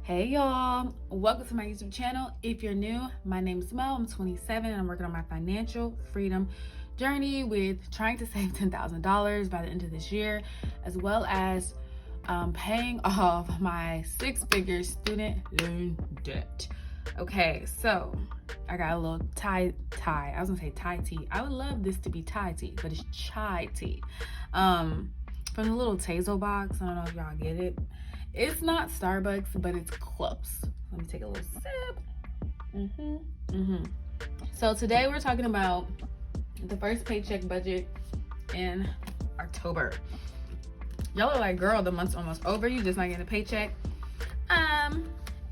Hey y'all, welcome to my YouTube channel. If you're new, my name is Moe. I'm 27 and I'm working on my financial freedom journey with trying to save $10,000 by the end of this year, as well as paying off my six-figure student loan debt. Okay, so I got a little Thai. I was gonna say Thai tea. I would love this to be Thai tea, but it's chai tea. From the little Tazo box. I don't know if y'all get it. It's not Starbucks, but it's close. Let me take a little sip. So today we're talking about the first paycheck budget in October. Y'all are like, girl, the month's almost over. You just not getting a paycheck.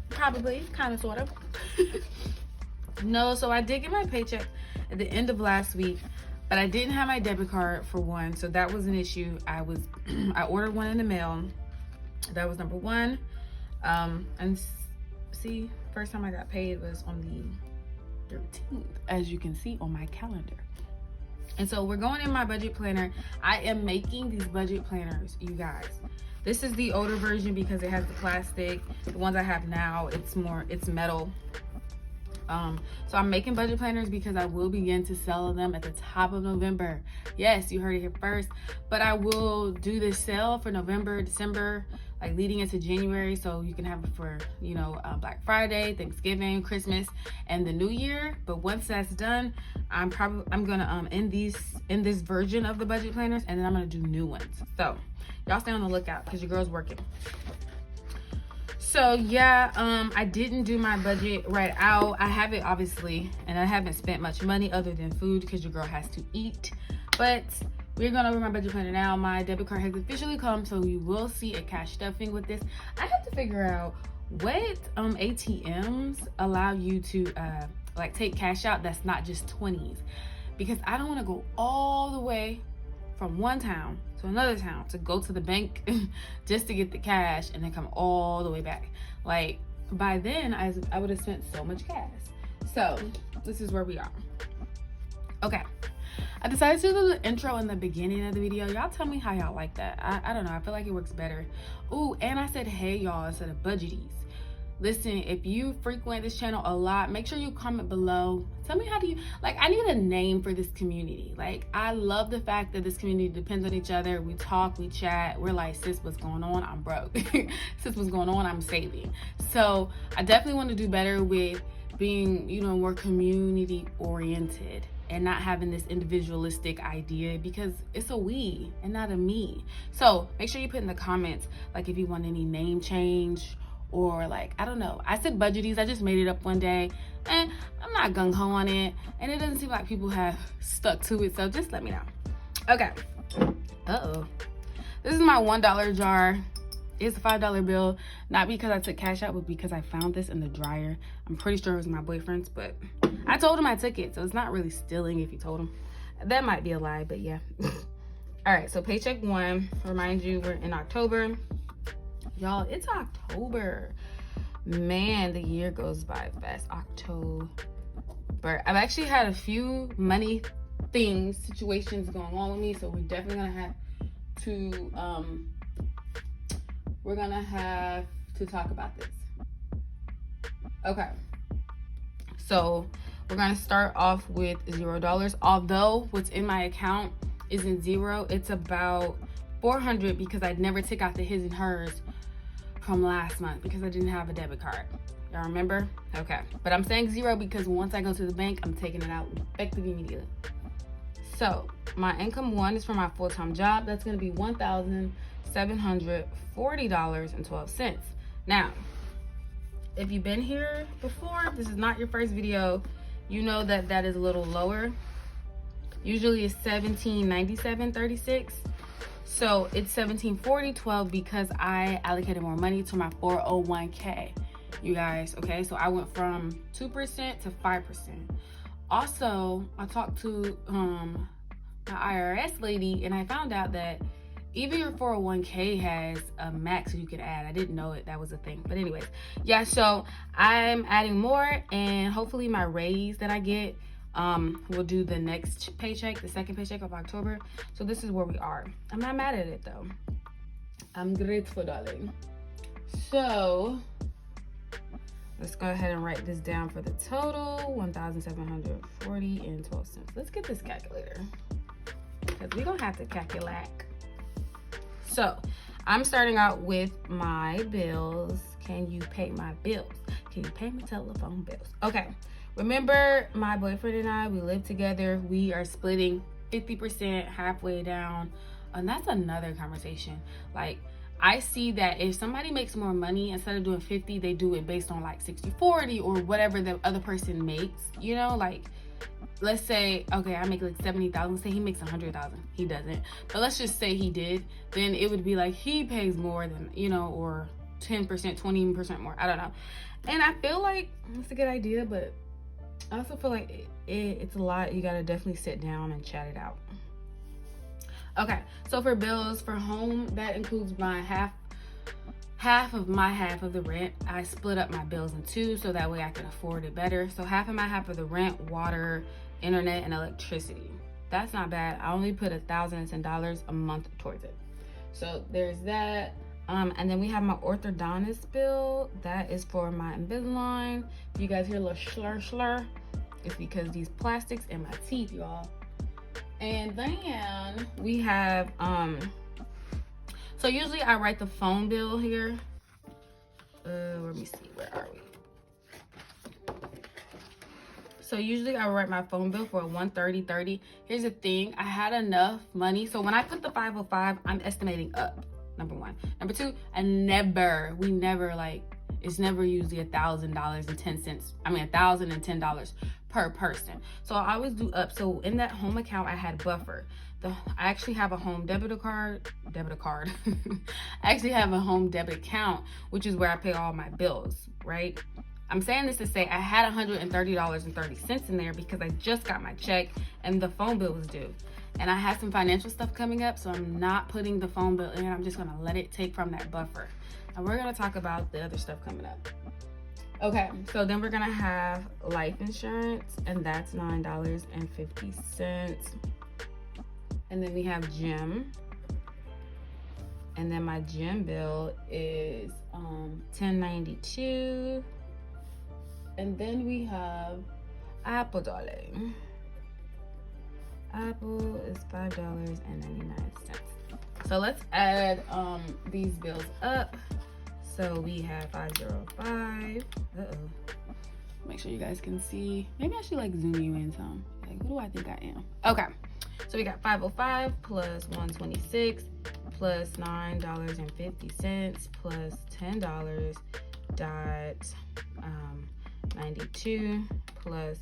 Probably, kind of, sort of. No, so I did get my paycheck at the end of last week, but I didn't have my debit card for one, so that was an issue. I ordered one in the mail. That was number one. And see, first time I got paid was on the 13th, as you can see on my calendar. And so we're going in my budget planner. I am making these budget planners, you guys. This is the older version because it has the plastic. The ones I have now, it's metal. So I'm making budget planners because I will begin to sell them at the top of November. Yes, you heard it here first. But I will do this sale for November, December, like leading into January, so you can have it for, Black Friday, Thanksgiving, Christmas, and the New Year. But once that's done, I'm gonna end this version of the budget planners, and then I'm gonna do new ones. So y'all stay on the lookout because your girl's working. So yeah, I didn't do my budget right out. I have it obviously, and I haven't spent much money other than food because your girl has to eat. But we're going over my budget planner now. My debit card has officially come, so you will see a cash stuffing with this. I have to figure out what ATMs allow you to like take cash out that's not just 20s, because I don't want to go all the way from one town to another town to go to the bank just to get the cash and then come all the way back. Like, by then I would have spent so much cash. So this is where we are. Okay, I decided to do the intro in the beginning of the video. Y'all tell me how y'all like that. I don't know, I feel like it works better. Ooh, and I said hey y'all instead of budgeties. Listen, if you frequent this channel a lot, make sure you comment below. Tell me, how do you, like, I need a name for this community. Like, I love the fact that this community depends on each other. We talk, we chat. We're like, sis, what's going on? I'm broke. Sis, what's going on? I'm saving. So I definitely want to do better with being, more community oriented and not having this individualistic idea, because it's a we and not a me. So make sure you put in the comments, like, if you want any name change, or like, I don't know. I said budgeties. I just made it up one day and I'm not gung-ho on it. And it doesn't seem like people have stuck to it. So just let me know. Okay. Uh-oh. This is my $1 jar. It's a $5 bill. Not because I took cash out, but because I found this in the dryer. I'm pretty sure it was my boyfriend's, but I told him I took it. So it's not really stealing if you told him. That might be a lie, but yeah. All right. So paycheck one. Remind you, we're in October. Y'all, it's October. Man, the year goes by fast. October. I've actually had a few money situations going on with me, so we're definitely gonna have to talk about this. Okay. So we're gonna start off with $0. Although what's in my account isn't zero, it's about 400 because I'd never took out the his and hers from last month because I didn't have a debit card. Y'all remember? Okay. But I'm saying zero because once I go to the bank, I'm taking it out effective immediately. So my income one is for my full-time job. That's going to be $1,740.12. Now, if you've been here before, this is not your first video, you know that is a little lower. Usually it's $17.97.36. So it's $17.40.12 because I allocated more money to my 401k, you guys. Okay, so I went from 2% to 5%. Also, I talked to my IRS lady, and I found out that even your 401k has a max you can add. I didn't know that was a thing, but anyways, yeah. So I'm adding more, and hopefully my raise that I get we'll do the next paycheck, the second paycheck of October. So this is where we are. I'm not mad at it though. I'm grateful, darling. So let's go ahead and write this down for the total, $1,740.12. Let's get this calculator, because we're gonna have to calculate. So I'm starting out with my bills. Can you pay my bills? Can you pay my telephone bills? Okay, remember my boyfriend and I, we live together. We are splitting 50% halfway down. And that's another conversation. Like, I see that if somebody makes more money, instead of doing 50, they do it based on like 60-40 or whatever the other person makes, you know, like, let's say, okay, I make like 70,000, say he makes 100,000, he doesn't, but let's just say he did, then it would be like he pays more than, you know, or 10%, 20% more, I don't know. And I feel like it's a good idea, but I also feel like it's a lot. You gotta definitely sit down and chat it out. Okay, so for bills, for home, that includes my half of my half of the rent. I split up my bills in two so that way I can afford it better. So half of the rent, water, internet, and electricity. That's not bad. I only put $1,010 a month towards it. So there's that. And then we have my orthodontist bill. That is for my Invisalign. If you guys hear a little slur, it's because these plastics in my teeth, y'all. And then we have, so usually I write the phone bill here. Let me see, where are we? So usually I write my phone bill for $130.30. Here's the thing, I had enough money. So when I put the 505, I'm estimating up, number one. Number two, we never like, it's never usually $1,000.10. I mean, $1,010 per person. So I always do up. So in that home account, I had buffer. I actually have a home debit card. I actually have a home debit account, which is where I pay all my bills, right? I'm saying this to say I had $130.30 in there because I just got my check and the phone bill was due. And I had some financial stuff coming up, so I'm not putting the phone bill in. I'm just gonna let it take from that buffer. And we're gonna talk about the other stuff coming up. Okay, so then we're gonna have life insurance, and that's $9.50. And then we have gym. And then my gym bill is $10.92. And then we have Apple, darling. Apple is $5.99. So let's add these bills up. So we have 505. Make sure you guys can see. Maybe I should like zoom you in some. Like, who do I think I am? Okay. So we got 505 plus 126 plus $9.50 plus $10.92 plus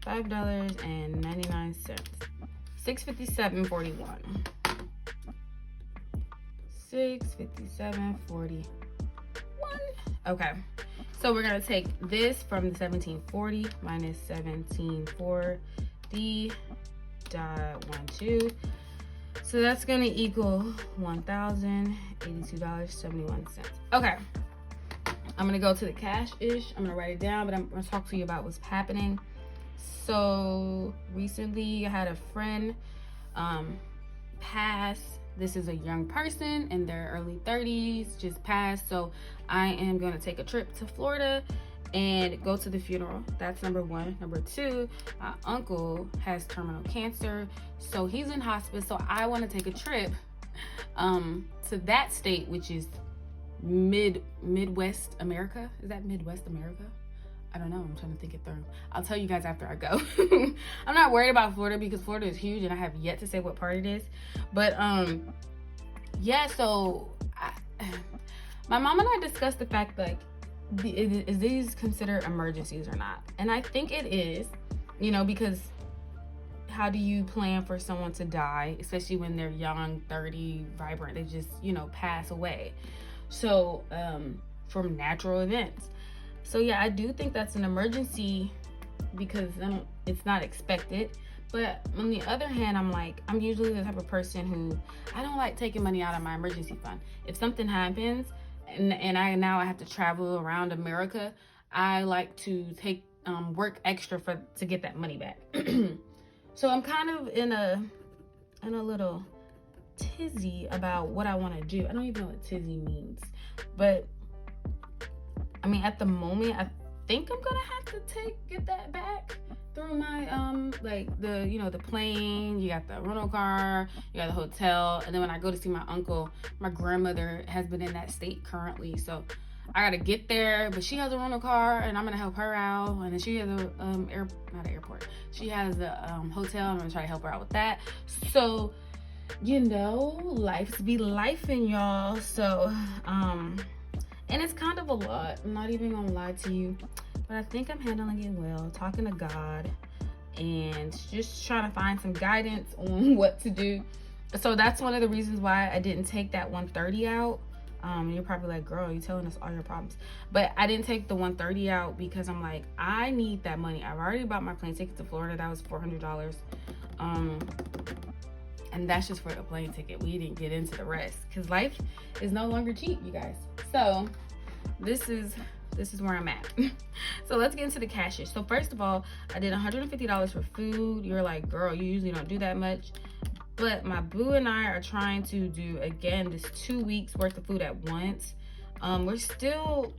$5.99. $657.41. $657.41. Okay, so we're gonna take this from the 1740 minus 1740.12. So that's gonna equal $1,082.71. Okay, I'm gonna go to the cash-ish. I'm gonna write it down, but I'm gonna talk to you about what's happening. So recently I had a friend pass. This is a young person in their early 30s, just passed. So I am going to take a trip to Florida and go to the funeral. That's number one. Number two, my uncle has terminal cancer, so he's in hospice. So I want to take a trip to that state, which is Midwest America. Is that Midwest America? I don't know. I'm trying to think it through. I'll tell you guys after I go. I'm not worried about Florida because Florida is huge and I have yet to say what part it is. But yeah, so my mom and I discussed the fact like, is these considered emergencies or not? And I think it is, you know, because how do you plan for someone to die, especially when they're young, 30, vibrant, they just, you know, pass away. So from natural events. So yeah, I do think that's an emergency because it's not expected. But on the other hand, I'm usually the type of person who, I don't like taking money out of my emergency fund. If something happens and I have to travel around America, I like to take work extra to get that money back. So I'm kind of in a little tizzy about what I want to do. I don't even know what tizzy means, but I mean, at the moment, think I'm gonna have to get that back through my like the, you know, the plane. You got the rental car, you got the hotel, and then when I go to see my uncle, my grandmother has been in that state currently, so I gotta get there. But she has a rental car, and I'm gonna help her out. And then she has a not an airport. She has a hotel. I'm gonna try to help her out with that. So, you know, life's be lifing, y'all. So, and it's kind of a lot. I'm not even gonna lie to you, but I think I'm handling it well. Talking to God and just trying to find some guidance on what to do. So that's one of the reasons why I didn't take that 130 out. You're probably like, girl, you're telling us all your problems. But I didn't take the 130 out because I'm like, I need that money. I've already bought my plane ticket to Florida. That was $400. And that's just for the plane ticket. We didn't get into the rest because life is no longer cheap, you guys. So this is where I'm at. So let's get into the cashish. So first of all, I did $150 for food. You're like, girl, you usually don't do that much. But my boo and I are trying to do, again, this 2 weeks worth of food at once. We still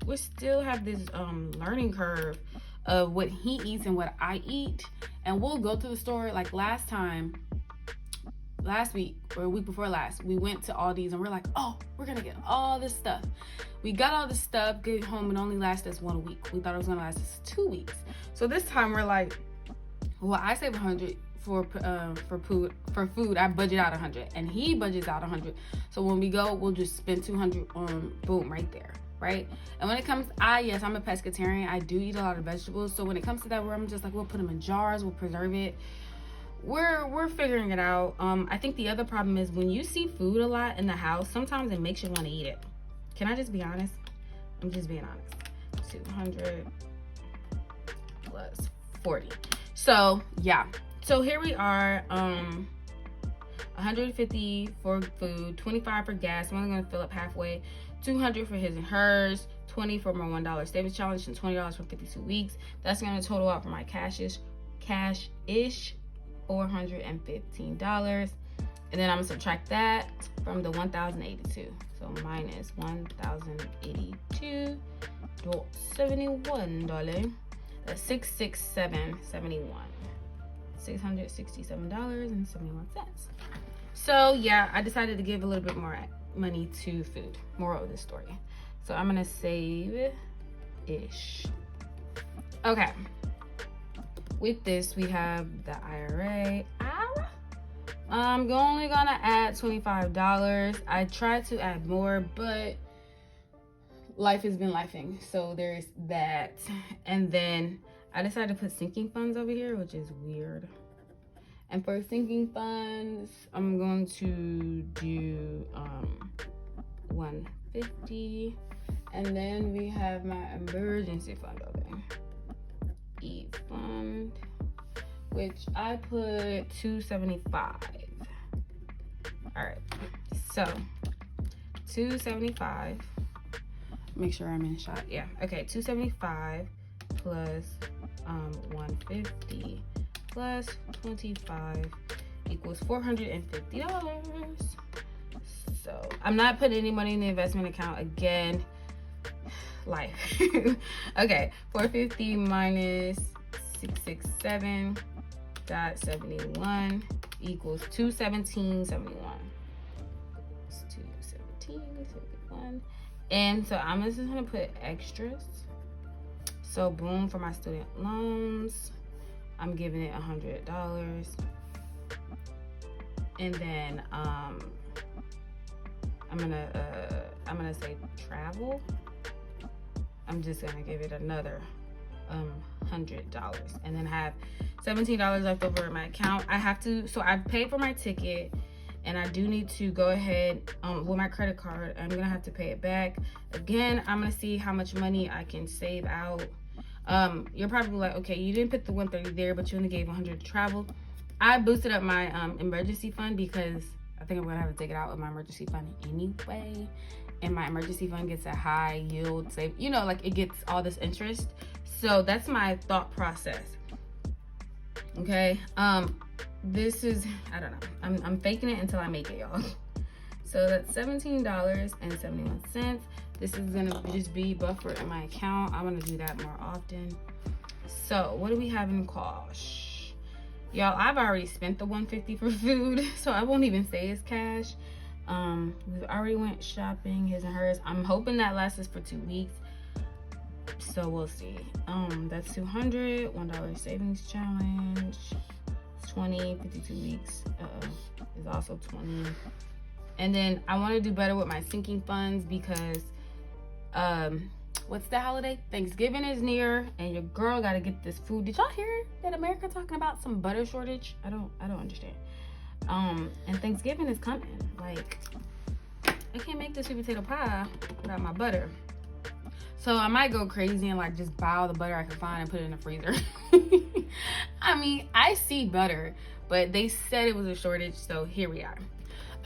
have this learning curve of what he eats and what I eat. And we'll go to the store like last week or a week before last, we went to Aldi's and we're like, oh, we're gonna get all this stuff. We got all this stuff, get home, and only last us 1 week. We thought it was gonna last us 2 weeks. So this time we're like, well, I save $100 for food. I budget out $100 and he budgets out $100. So when we go, we'll just spend $200 on boom right there, right? And when it comes, yes, I'm a pescatarian. I do eat a lot of vegetables. So when it comes to that, where I'm just like, we'll put them in jars, we'll preserve it. We're figuring it out. I think the other problem is when you see food a lot in the house, sometimes it makes you want to eat it. Can I just be honest? I'm just being honest. 200 plus 40. So yeah. So here we are. 150 for food, 25 for gas. I'm only gonna fill up halfway. 200 for his and hers. 20 for my $1 savings challenge, and $20 for 52 weeks. That's gonna total out for my cash-ish $415. And then I'm gonna subtract that from the 1,082. So minus $1,082.71. That's $667.71. $667.71. So yeah, I decided to give a little bit more money to food. Moral of this story. So I'm gonna save ish. Okay. With this, we have the IRA. I'm only gonna add $25. I tried to add more, but life has been lifing. So there's that. And then I decided to put sinking funds over here, which is weird. And for sinking funds, I'm going to do 150. And then we have my emergency fund over there. Fund, which I put 275. All right, so 275. Make sure I'm in shot. Yeah, okay, 275 plus 150 plus 25 equals $450. So I'm not putting any money in the investment account again. Life. Okay, 450 minus 667.71 equals 217.71. It's 217.71. And so I'm just gonna put extras. So boom, for my student loans, I'm giving it $100. And then I'm gonna say travel. I'm just gonna give it another $100, and then have $17 left over in my account. I have to, so I paid for my ticket, and I do need to go ahead with my credit card. I'm gonna have to pay it back again. I'm gonna see how much money I can save out. You're probably like, okay, you didn't put the 130 there, but you only gave 100 to travel. I boosted up my emergency fund because I think I'm gonna have to take it out of my emergency fund anyway. And my emergency fund gets a high yield save, you know, like it gets all this interest. So that's my thought process. Okay, this is, I don't know, I'm faking it until I make it, y'all. So that's $17.71 This is gonna just be buffered in my account. I want to do that more often. So what do we have in cash? Y'all, I've already spent the $150 for food, so I won't even say it's cash. We've already went shopping, his and hers. I'm hoping that lasts us for 2 weeks, so we'll see. That's $200. $1 savings challenge. It's 20. 52 weeks is also 20. And then I want to do better with my sinking funds because what's the holiday? Thanksgiving is near, and your girl got to get this food. Did y'all hear that America talking about some butter shortage? I don't understand. And Thanksgiving is coming. Like, I can't make this sweet potato pie without my butter. So I might go crazy and like just buy all the butter I can find and put it in the freezer. I mean, I see butter, but they said it was a shortage, so here we are.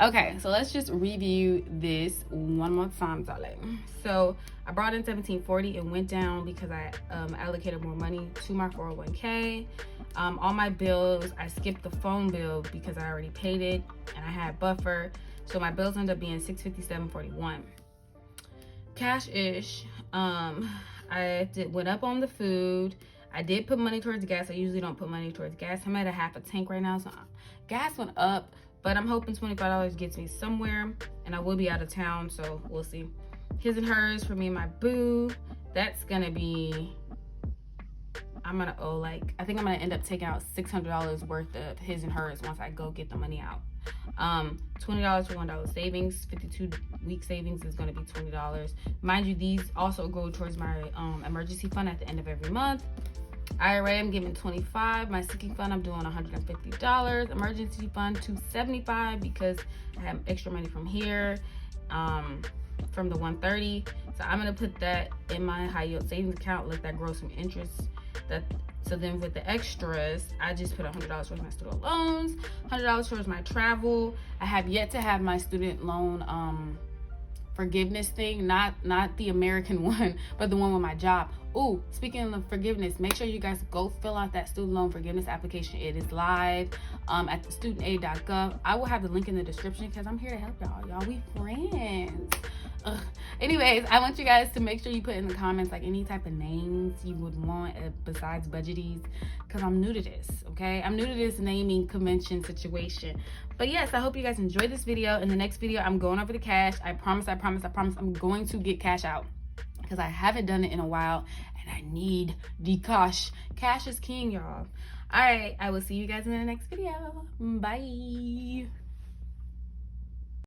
Okay, so let's just review this one more time, darling. So I brought in $1740 and went down because I allocated more money to my 401k. All my bills, I skipped the phone bill because I already paid it and I had buffer. So my bills ended up being $657.41. Cash-ish, went up on the food. I did put money towards gas. I usually don't put money towards gas. I'm at a half a tank right now, so gas went up, but I'm hoping $25 gets me somewhere, and I will be out of town, so we'll see. His and hers for me and my boo, that's gonna be, I'm gonna owe like, I think I'm gonna end up taking out $600 worth of his and hers once I go get the money out. $20 for $1 savings. 52-week savings is going to be $20. Mind you, these also go towards my emergency fund at the end of every month. IRA, I'm giving $25. My sinking fund, I'm doing $150. Emergency fund, $275 because I have extra money from here, from the $130. So I'm going to put that in my high yield savings account, let that grow some interest. So then with the extras, I just put $100 towards my student loans, $100 towards my travel. I have yet to have my student loan forgiveness thing, not the American one, but the one with my job. Ooh, speaking of forgiveness, make sure you guys go fill out that student loan forgiveness application. It is live at the studentaid.gov. I will have the link in the description because I'm here to help y'all. Y'all, we friends. Ugh. Anyways, I want you guys to make sure you put in the comments like any type of names you would want besides budgeties, because I'm new to this, okay? I'm new to this naming convention situation. But yes, I hope you guys enjoyed this video. In the next video, I'm going over the cash. I promise I'm going to get cash out because I haven't done it in a while and I need the cash. Cash is king, y'all. All right, I will see you guys in the next video. Bye.